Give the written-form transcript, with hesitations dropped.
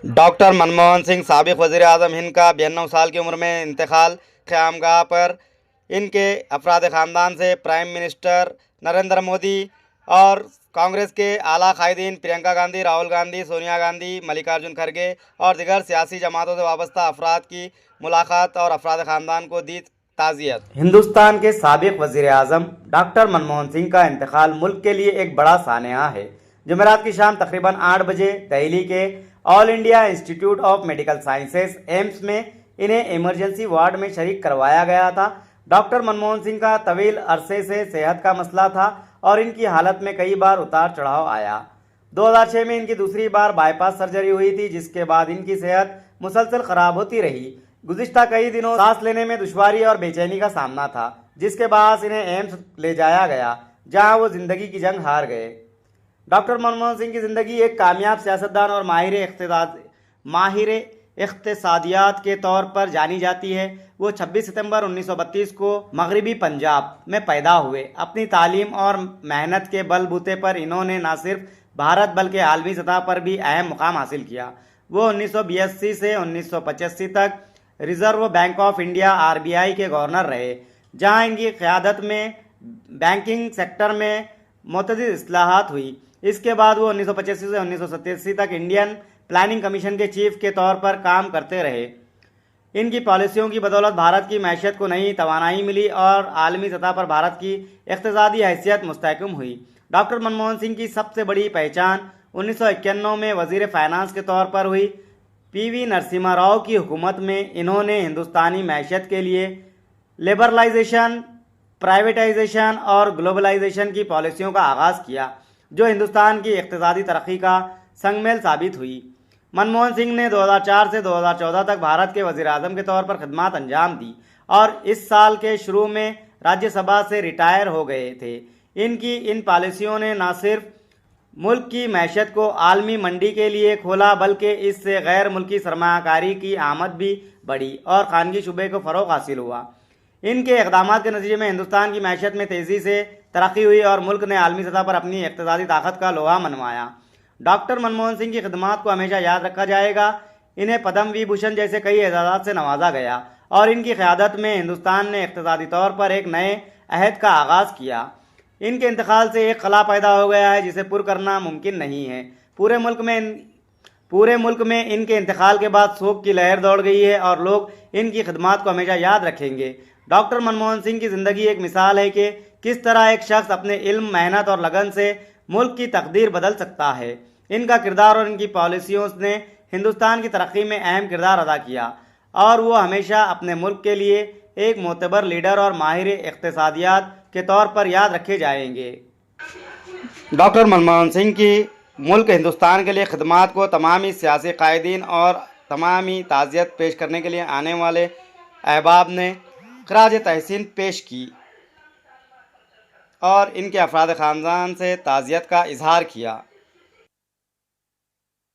Doctor Manmohan Singh साबिक़ वज़ीर-ए-आज़म हिंद का 92 साल की उम्र में इंतकाल। क़यामगाह पर इनके अफ़राद ख़ानदान से प्राइम मिनिस्टर नरेंद्र मोदी और कांग्रेस के आला कायदीन प्रियंका गांधी, राहुल गांधी, सोनिया गांधी, मल्लिकार्जुन खड़गे और दीगर सियासी जमातों से वाबस्ता अफराद की मुलाकात और अफ़राद ख़ानदान को दी ताज़ियत। हिंदुस्तान के साबिक़ वज़ीर-ए-आज़म डॉक्टर मनमोहन सिंह का इंतकाल मुल्क के लिए एक बड़ा सानिया है। जुमेरात की शाम तकरीबन 8 बजे दिल्ली के all India institute of medical sciences AIIMS में इन्हें इमरजेंसी वार्ड में शरीक करवाया गया था। डॉक्टर मनमोहन सिंह का तवील अरसे से सेहत का मसला था और इनकी हालत में कई बार उतार चढ़ाव आया। 2006 में इनकी दूसरी बार बाईपास सर्जरी हुई थी, जिसके बाद इनकी सेहत मुसलसल खराब होती रही। गुज़िश्ता कई दिनों सांस लेने में दुश्वारी और बेचैनी का सामना था, जिसके बाद इन्हें एम्स ले जाया गया, जहां वो जिंदगी की जंग हार गए। डॉक्टर मनमोहन सिंह की ज़िंदगी एक कामयाब सियासतदान और माहिर इक़्तिसादियात के तौर पर जानी जाती है। वो 26 सितंबर 1932 को मगरबी पंजाब में पैदा हुए। अपनी तालीम और मेहनत के बलबूते पर इन्होंने न सिर्फ भारत बल्कि आलमी सतह पर भी अहम मुकाम हासिल किया। वो 1982 से 1985 तक reserve bank of India (RBI) के गवर्नर रहे, जहां इनकी क़यादत में बैंकिंग सेक्टर में मुतअद्दिद इस्लाहात हुई। इसके बाद वो 1985 से 1987 तक इंडियन प्लानिंग कमीशन के चीफ के तौर पर काम करते रहे। इनकी पॉलिसियों की बदौलत भारत की मैशत को नई तवानाई मिली और आलमी सतह पर भारत की इक़्तिसादी हैसियत मुस्तहकम हुई। डॉक्टर मनमोहन सिंह की सबसे बड़ी पहचान 1991 में वज़ीर फ़ाइनेंस के तौर पर हुई। PV नरसिम्हा राव की हुकूमत में इन्होंने हिंदुस्तानी मैशत के लिए लिबरलाइजेशन, प्राइवेटाइजेशन और ग्लोबलाइजेशन की पॉलिसियों का आगाज़ किया, जो हिंदुस्तान की इक़्तिसादी तरक्की का संगमेल साबित हुई। मनमोहन सिंह ने 2004 से 2014 तक भारत के वज़ीर-ए-आज़म के तौर पर खिदमत अंजाम दी और इस साल के शुरू में राज्यसभा से रिटायर हो गए थे। इनकी इन पॉलिसियों ने न सिर्फ मुल्क की मैशत को आलमी मंडी के लिए खोला, बल्कि इससे गैर मुल्की सरमायाकारी की आमद भी बढ़ी और खानगी शुबे को फ़रोग़ हासिल हुआ। इनके इक़दामात के नतीजे में हिंदुस्तान की मैशत में तेज़ी से तरक्की हुई और मुल्क ने आलमी सतह पर अपनी इक़्तिसादी ताकत का लोहा मनवाया। डॉक्टर मनमोहन सिंह की खिदमत को हमेशा याद रखा जाएगा। इन्हें पद्म विभूषण जैसे कई एजाज़ात से नवाजा गया और इनकी क़यादत में हिंदुस्तान ने इक़्तिसादी तौर पर एक नए अहद का आगाज़ किया। इनके इंतकाल से एक खला पैदा हो गया है जिसे पुर करना मुमकिन नहीं है। पूरे मुल्क में इनके इंतकाल के बाद शोक की लहर दौड़ गई है और लोग इनकी खिदमत को हमेशा याद रखेंगे। डॉक्टर मनमोहन सिंह की ज़िंदगी एक मिसाल है कि किस तरह एक शख्स अपने इल्म, मेहनत और लगन से मुल्क की तकदीर बदल सकता है। इनका किरदार और इनकी पॉलिसियों ने हिंदुस्तान की तरक्की में अहम किरदार अदा किया और वो हमेशा अपने मुल्क के लिए एक मोतबर लीडर और माहिर इक़्तिसादियात के तौर पर याद रखे जाएंगे। डॉक्टर मनमोहन सिंह की मुल्क हिंदुस्तान के लिए खिदमत को तमामी सियासी कायदीन और तमामी ताज़ियत पेश करने के लिए आने वाले अहबाब ने ख़राज तहसीन पेश की और इनके अफ़राद ख़ानदान से ताज़ियत का इजहार किया।